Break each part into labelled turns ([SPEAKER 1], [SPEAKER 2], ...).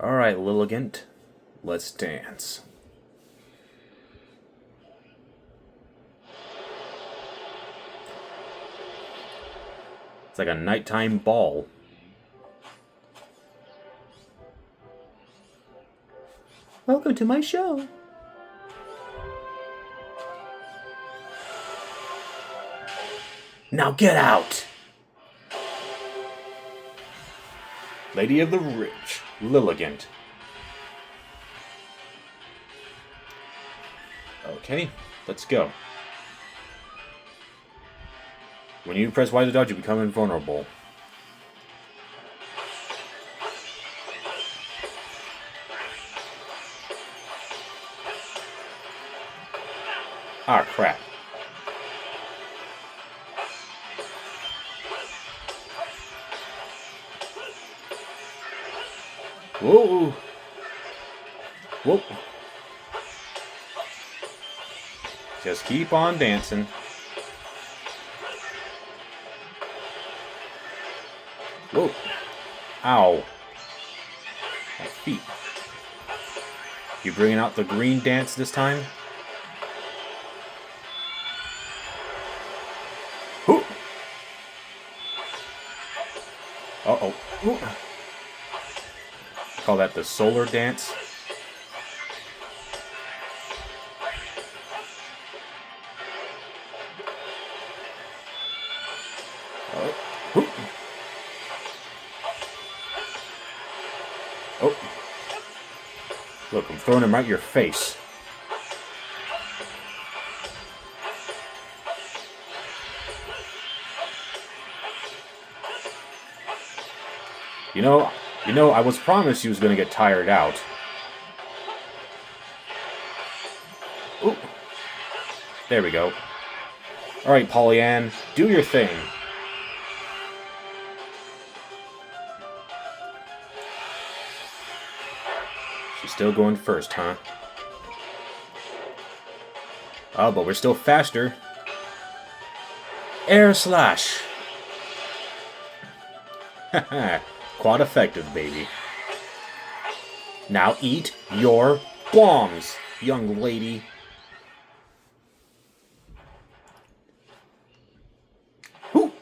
[SPEAKER 1] Alright, Lilligant, let's dance. It's like a nighttime ball. Welcome to my show. Now get out! Lady of the Ridge, Lilligant. Okay, let's go. When you press Y to dodge, you become invulnerable. Ah, crap. Whoa! Whoa! Just keep on dancing. Whoa! Ow! My feet. You bringing out the green dance this time? Whoo! Uh-oh. Ooh. Call that the solar dance. Oh. Oh. Look, I'm throwing him right in your face. You know, I was promised he was going to get tired out. Ooh. There we go. Alright, Pollyann, do your thing. She's still going first, huh? Oh, but we're still faster. Air slash. Haha. Quite effective, baby. Now eat your bombs, young lady. Whoo!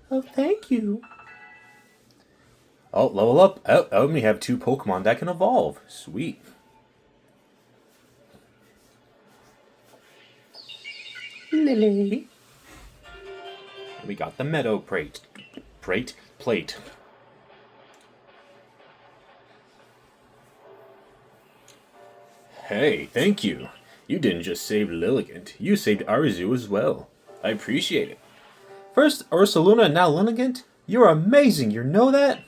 [SPEAKER 1] Oh, thank you. Oh, level up. Oh, I only have 2 Pokemon that can evolve. Sweet. Lily. We got the Meadow Plate. Plate. Hey, thank you. You didn't just save Lilligant. You saved Arzu as well. I appreciate it. First Ursaluna and now Lilligant? You're amazing, you know that?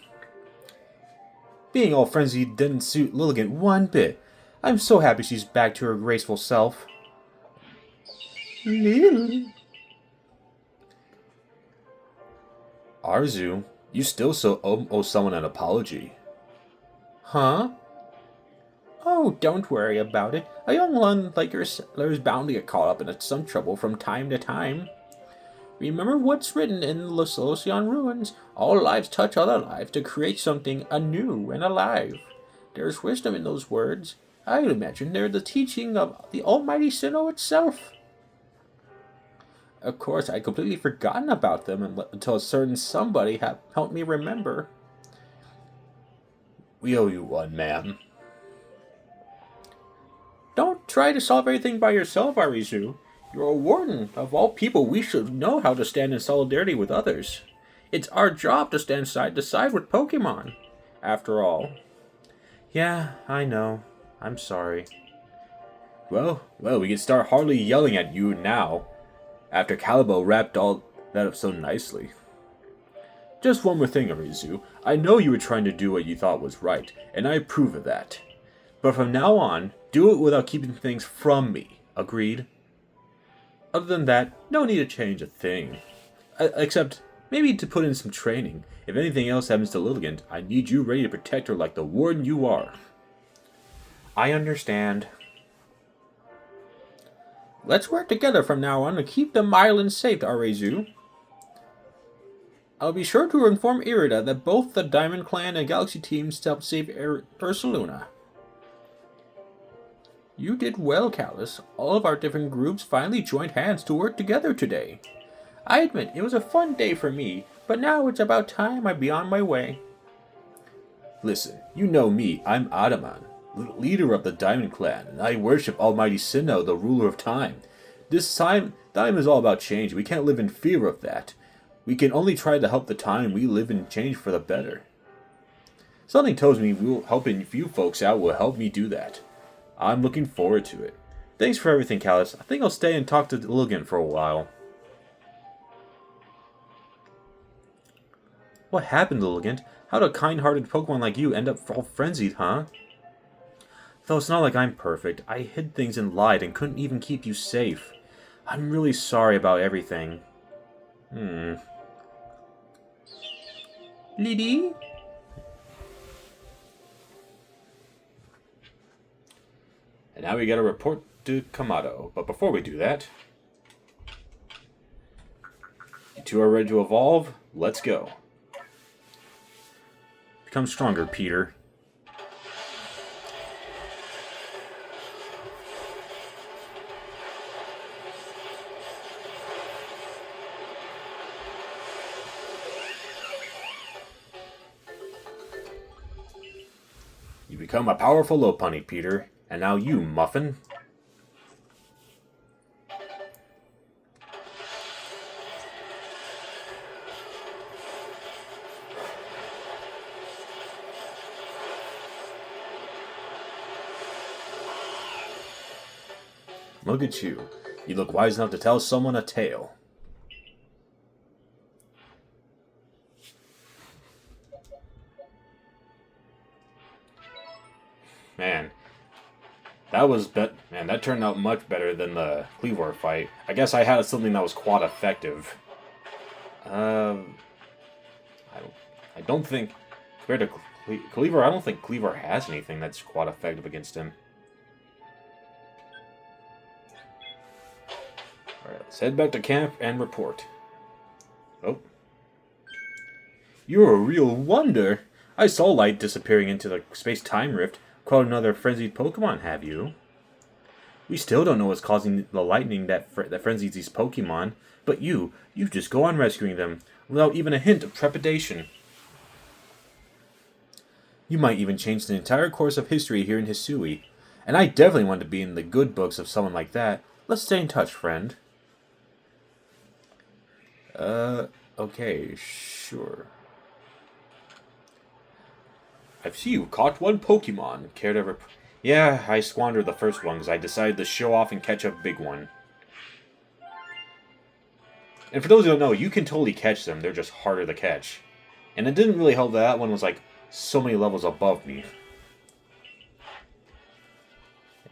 [SPEAKER 1] Being all frenzy didn't suit Lilligant one bit. I'm so happy she's back to her graceful self. Lily. Arzu, you still owe someone an apology. Huh? Oh, don't worry about it. A young one like yourself is bound to get caught up in some trouble from time to time. Remember what's written in the Solution Ruins. All lives touch other lives to create something anew and alive. There's wisdom in those words. I'd imagine they're the teaching of the almighty Sinnoh itself. Of course, I'd completely forgotten about them until a certain somebody helped me remember. We owe you one, ma'am. Don't try to solve everything by yourself, Arizu. You're a warden. Of all people, we should know how to stand in solidarity with others. It's our job to stand side to side with Pokemon, after all. Yeah, I know. I'm sorry. Well, we can start hardly yelling at you now, after Calibo wrapped all that up so nicely. Just one more thing, Arizu. I know you were trying to do what you thought was right, and I approve of that. But from now on, do it without keeping things from me. Agreed? Other than that, no need to change a thing. Except, Maybe to put in some training. If anything else happens to Lilligant, I need you ready to protect her like the warden you are. I understand. Let's work together from now on to keep the island safe, Arezu. I'll be sure to inform Irida that both the Diamond Clan and Galaxy teams helped save Ursaluna. You did well, Callus. All of our different groups finally joined hands to work together today. I admit, it was a fun day for me, but now it's about time I be on my way. Listen, you know me, I'm Adaman, leader of the Diamond Clan, and I worship Almighty Sinnoh, the ruler of time. This time is all about change. We can't live in fear of that. We can only try to help the time we live in change for the better. Something tells me helping you folks out will help me do that. I'm looking forward to it. Thanks for everything, Callus. I think I'll stay and talk to Lilligant for a while. What happened, Lilligant? How'd a kind-hearted Pokemon like you end up all frenzied, huh? Though it's not like I'm perfect. I hid things and lied and couldn't even keep you safe. I'm really sorry about everything. Lady? And now we gotta report to Kamado. But before we do that, you two are ready to evolve? Let's go. Become stronger, Peter. You become a powerful Lopunny, Peter. And now you, Muffin. Look at you. You look wise enough to tell someone a tale. Man. That turned out much better than the Cleavor fight. I guess I had something that was quite effective. I don't think, compared to Cleavor, I don't think Cleavor has anything that's quite effective against him. Alright, let's head back to camp and report. Oh. You're a real wonder. I saw light disappearing into the space-time rift. Caught another frenzied Pokemon, have you? We still don't know what's causing the lightning that frenzies these Pokemon, but you just go on rescuing them, without even a hint of trepidation. You might even change the entire course of history here in Hisui, and I definitely want to be in the good books of someone like that. Let's stay in touch, friend. Okay, sure. I see you caught one Pokemon. Care to Yeah, I squandered the first one because I decided to show off and catch a big one. And for those who don't know, you can totally catch them. They're just harder to catch. And it didn't really help that that one was like so many levels above me.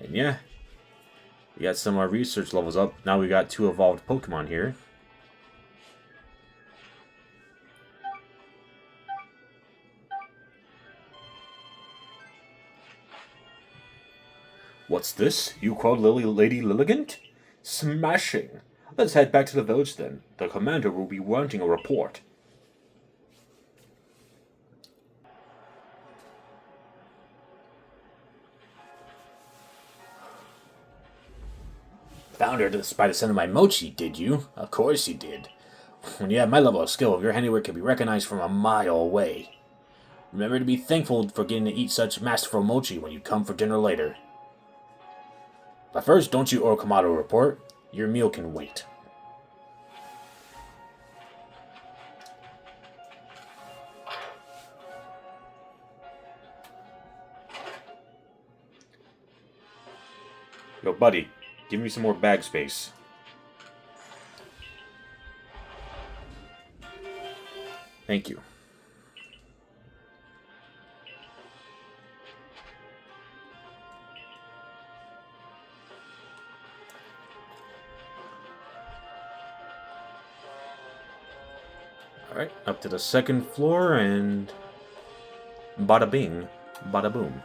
[SPEAKER 1] And yeah, we got some research levels up. Now we got 2 evolved Pokemon here. What's this? You called Lady Lilligant? Smashing! Let's head back to the village then. The commander will be wanting a report. Found her by the scent of my mochi, did you? Of course you did. When you have my level of skill, your handiwork can be recognized from a mile away. Remember to be thankful for getting to eat such masterful mochi when you come for dinner later. But first, don't you owe Kamado a report. Your meal can wait. Yo, buddy, give me some more bag space. Thank you. Alright, up to the second floor and... bada bing, bada boom.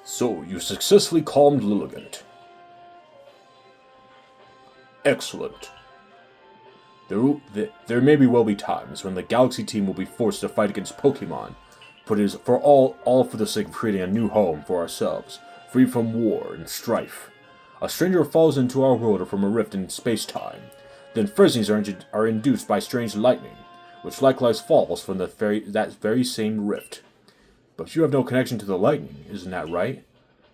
[SPEAKER 2] So, you successfully calmed Lilligant. Excellent. There may well be times when the Galaxy team will be forced to fight against Pokemon, but it is for all for the sake of creating a new home for ourselves, free from war and strife. A stranger falls into our world from a rift in space-time. Then frenzies are induced by strange lightning, which likewise falls from that very same rift. But you have no connection to the lightning, isn't that right?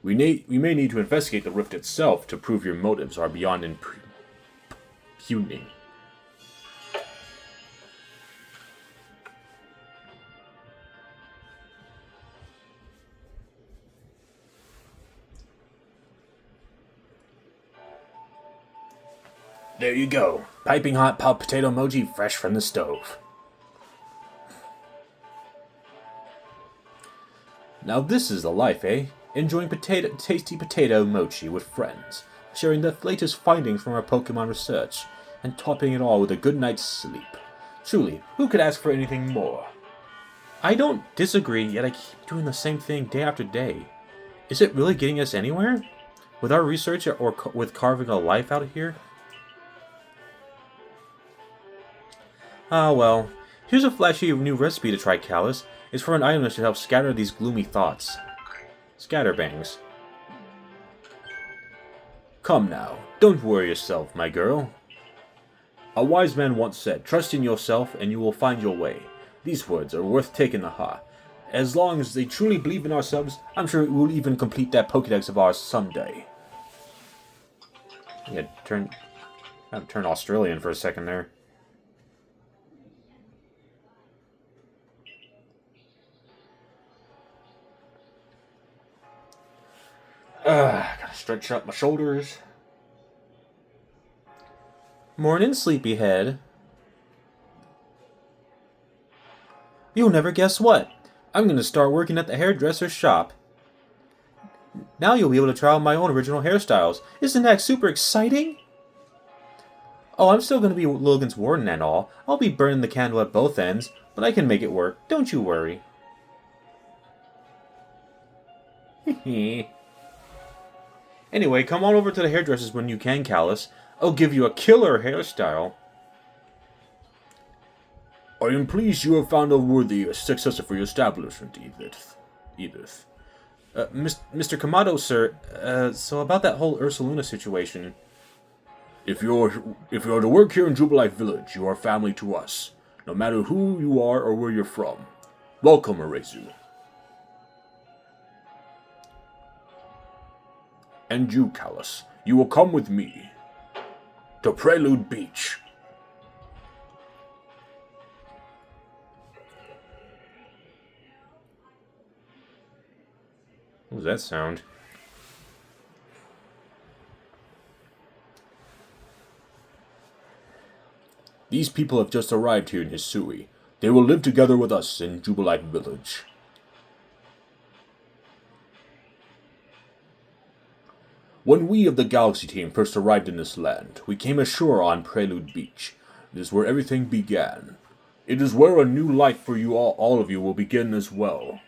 [SPEAKER 2] We may need to investigate the rift itself to prove your motives are beyond impugning. There you go. Piping hot potato mochi fresh from the stove.
[SPEAKER 1] Now this is the life, eh? Enjoying tasty potato mochi with friends, sharing the latest findings from our Pokemon research, and topping it all with a good night's sleep. Truly, who could ask for anything more? I don't disagree, yet I keep doing the same thing day after day. Is it really getting us anywhere? With our research or with carving a life out here? Ah, well. Here's a flashy new recipe to try, Callus. It's for an item that should help scatter these gloomy thoughts. Scatterbangs. Come now, don't worry yourself, my girl. A wise man once said, trust in yourself and you will find your way. These words are worth taking to heart. As long as they truly believe in ourselves, I'm sure we'll even complete that Pokédex of ours someday. Yeah, turn Australian for a second there. Gotta stretch out my shoulders. Morning, sleepyhead. You'll never guess what. I'm gonna start working at the hairdresser's shop. Now you'll be able to try out my own original hairstyles. Isn't that super exciting? Oh, I'm still gonna be Logan's warden and all. I'll be burning the candle at both ends, but I can make it work. Don't you worry. Hehe. Anyway, come on over to the hairdressers when you can, Callus. I'll give you a killer hairstyle.
[SPEAKER 2] I am pleased you have found a worthy successor for your establishment, Edith.
[SPEAKER 1] Mr. Kamado, sir, so about that whole Ursaluna situation.
[SPEAKER 2] If you're to work here in Jubilife Village, you are family to us, no matter who you are or where you're from. Welcome, Arezu. And you, Callus, you will come with me to Prelude Beach.
[SPEAKER 1] What was that sound?
[SPEAKER 2] These people have just arrived here in Hisui. They will live together with us in Jubilife Village. When we of the Galaxy team first arrived in this land, we came ashore on Prelude Beach. It is where everything began. It is where a new life for you all of you will begin as well.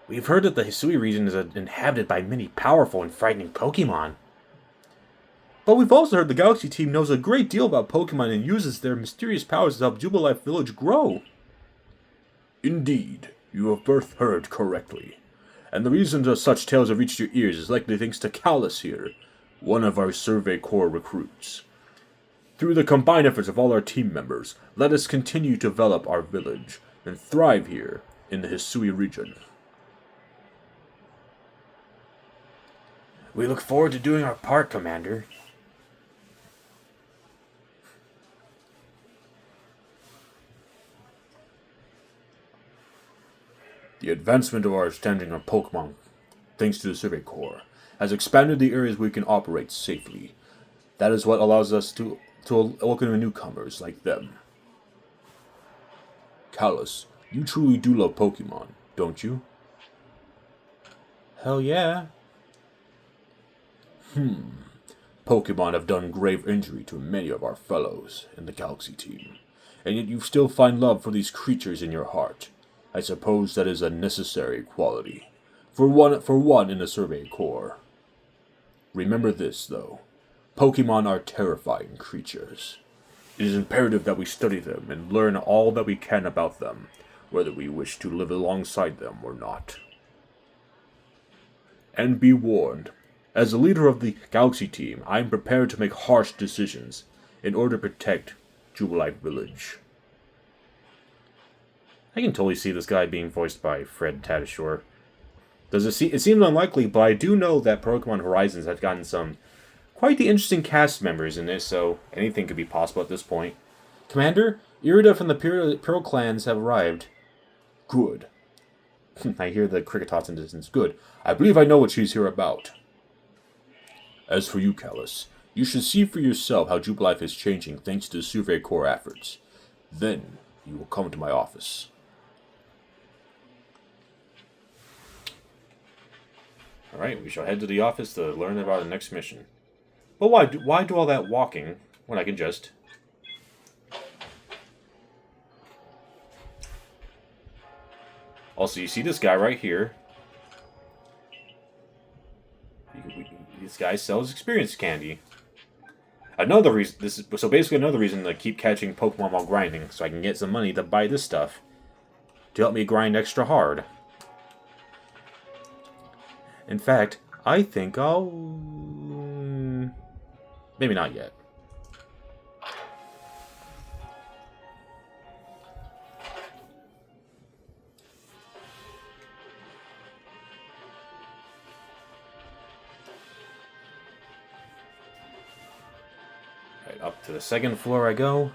[SPEAKER 1] We've heard that the Hisui region is inhabited by many powerful and frightening Pokemon. But we've also heard the Galaxy team knows a great deal about Pokemon and uses their mysterious powers to help Jubilife Village grow.
[SPEAKER 2] Indeed, you have both heard correctly. And the reason that such tales have reached your ears is likely thanks to Callus here, one of our Survey Corps recruits. Through the combined efforts of all our team members, let us continue to develop our village and thrive here in the Hisui region.
[SPEAKER 1] We look forward to doing our part, Commander.
[SPEAKER 2] The advancement of our understanding of Pokemon, thanks to the Survey Corps, has expanded the areas we can operate safely. That is what allows us to welcome newcomers like them. Callus, you truly do love Pokemon, don't you?
[SPEAKER 1] Hell yeah.
[SPEAKER 2] Pokemon have done grave injury to many of our fellows in the Galaxy team, and yet you still find love for these creatures in your heart. I suppose that is a necessary quality for one in the Survey Corps. Remember this, though. Pokemon are terrifying creatures. It is imperative that we study them and learn all that we can about them, whether we wish to live alongside them or not. And be warned, as the leader of the Galaxy team, I am prepared to make harsh decisions in order to protect Jubilife Village.
[SPEAKER 1] I can totally see this guy being voiced by Fred Tatasciore. It seems unlikely, but I do know that Pokemon Horizons have gotten some quite the interesting cast members in this, so anything could be possible at this point. Commander, Irida from the Pearl clans have arrived.
[SPEAKER 2] Good.
[SPEAKER 1] I hear the Cricketots in the distance.
[SPEAKER 2] Good. I believe I know what she's here about. As for you, Callus, you should see for yourself how Jubilife is changing thanks to the Survey Corps efforts. Then you will come to my office.
[SPEAKER 1] Alright, we shall head to the office to learn about the next mission. But why do all that walking when I can just... Also, you see this guy right here. This guy sells experience candy. Another reason, so basically another reason to keep catching Pokemon while grinding, so I can get some money to buy this stuff to help me grind extra hard. In fact, I think I'll... maybe not yet. Right, up to the second floor I go.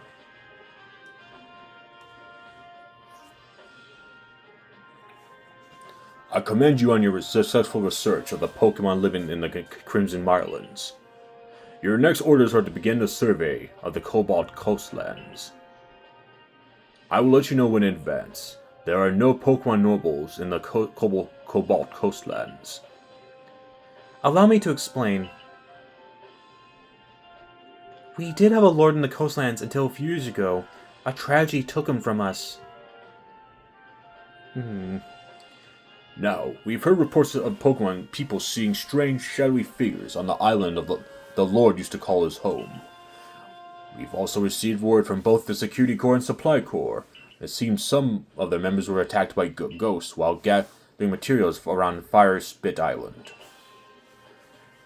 [SPEAKER 2] I commend you on your successful research of the Pokemon living in the Crimson Mirelands. Your next orders are to begin the survey of the Cobalt Coastlands. I will let you know when in advance. There are no Pokemon nobles in the Cobalt Coastlands.
[SPEAKER 1] Allow me to explain. We did have a lord in the coastlands until a few years ago. A tragedy took him from us.
[SPEAKER 2] Now, we've heard reports of Pokemon people seeing strange, shadowy figures on the island of the Lord used to call his home. We've also received word from both the Security Corps and Supply Corps. It seems some of their members were attacked by ghosts while gathering materials around Fire Spit Island.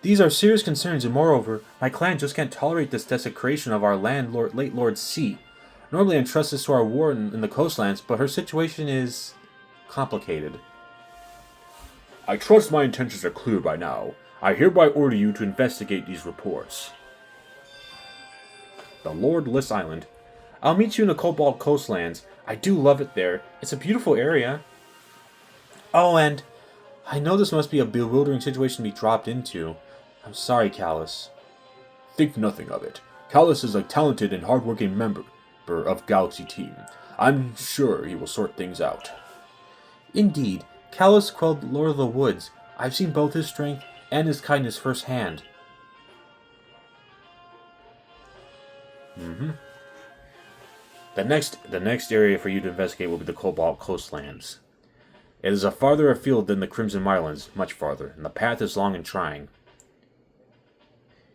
[SPEAKER 1] These are serious concerns, and moreover, my clan just can't tolerate this desecration of our late Lord's seat. Normally I entrust this to our warden in the coastlands, but her situation is complicated.
[SPEAKER 2] I trust my intentions are clear by now. I hereby order you to investigate these reports.
[SPEAKER 1] The Lordless Island. I'll meet you in the Cobalt Coastlands. I do love it there. It's a beautiful area. Oh, and I know this must be a bewildering situation to be dropped into. I'm sorry, Callus.
[SPEAKER 2] Think nothing of it. Callus is a talented and hardworking member of Galaxy Team. I'm sure he will sort things out.
[SPEAKER 1] Indeed. Callus quelled Lord of the Woods. I've seen both his strength and his kindness firsthand. The next area for you to investigate will be the Cobalt Coastlands. It is a farther afield than the Crimson Mirelands, much farther, and the path is long and trying.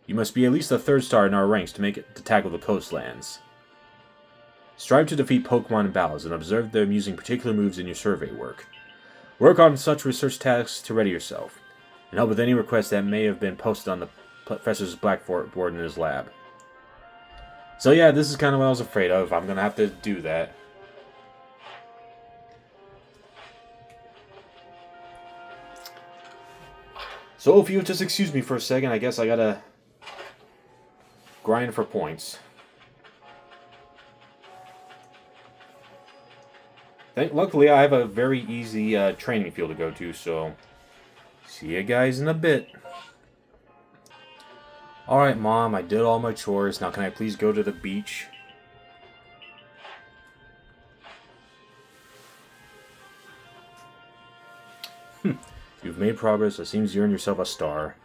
[SPEAKER 1] You must be at least the 3rd star in our ranks to make it to tackle the coastlands. Strive to defeat Pokemon in battles and observe them using particular moves in your survey work. Work on such research tasks to ready yourself, and help with any requests that may have been posted on the professor's blackboard in his lab. So yeah, this is kind of what I was afraid of. I'm going to have to do that. So if you would just excuse me for a second, I guess I gotta grind for points. Luckily, I have a very easy training field to go to, so see you guys in a bit. Alright, Mom, I did all my chores. Now can I please go to the beach? You've made progress. It seems you earned yourself a star.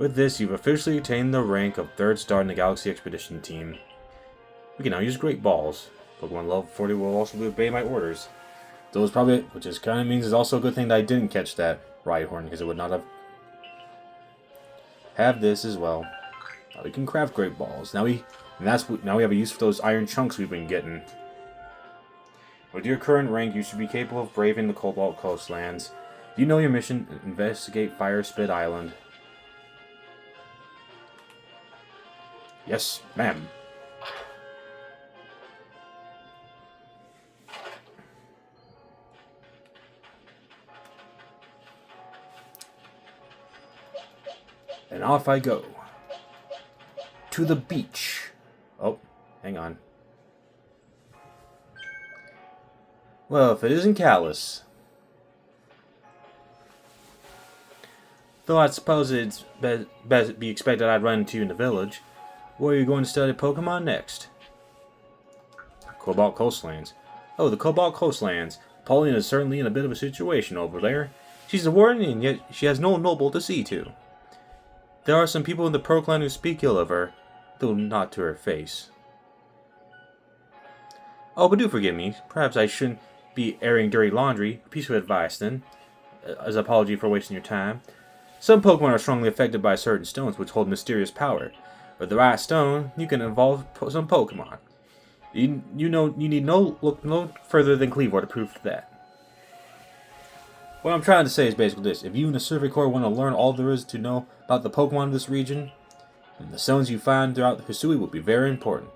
[SPEAKER 2] With this, you've officially attained the rank of 3rd star in the Galaxy Expedition team. We can now use Great Balls. Pokemon level 40 will also obey my orders. Those probably, which is kind of means it's also a good thing that I didn't catch that Rhyhorn, because it would not have this as well. Now we can craft Great Balls. Now we have a use for those iron chunks we've been getting. With your current rank, you should be capable of braving the Cobalt Coastlands. You know your mission: investigate Fire Spit Island. Yes, ma'am. And off I go. To the beach. Oh, hang on. Well, if it isn't Callus. Though I suppose it's best be expected I'd run into you in the village. Where are you going to study Pokemon next? Cobalt Coastlands. Oh, the Cobalt Coastlands. Pauline is certainly in a bit of a situation over there. She's a warden, and yet she has no noble to see to. There are some people in the Pro Clan who speak ill of her, though not to her face. Oh, but do forgive me. Perhaps I shouldn't be airing dirty laundry. A piece of advice, then, as an apology for wasting your time. Some Pokemon are strongly affected by certain stones which hold mysterious power. With the right stone, you can evolve some Pokemon. You need look no further than Cleavor to prove that. What I'm trying to say is basically this: if you and the Survey Corps want to learn all there is to know about the Pokemon of this region, then the stones you find throughout the Hisui will be very important.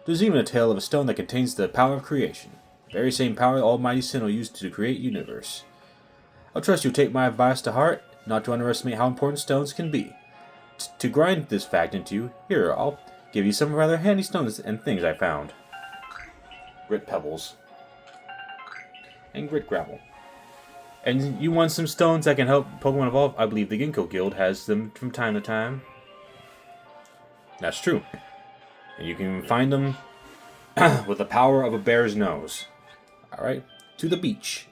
[SPEAKER 2] There's even a tale of a stone that contains the power of creation, the very same power Almighty Sinnoh used to create universe. I trust you'll take my advice to heart, not to underestimate how important stones can be. To grind this fact into you, here, I'll give you some rather handy stones and things I found. Grit Pebbles. And Grit Gravel. And you want some stones that can help Pokemon evolve? I believe the Ginkgo Guild has them from time to time. That's true. And you can find them with the power of a bear's nose. Alright, to the beach.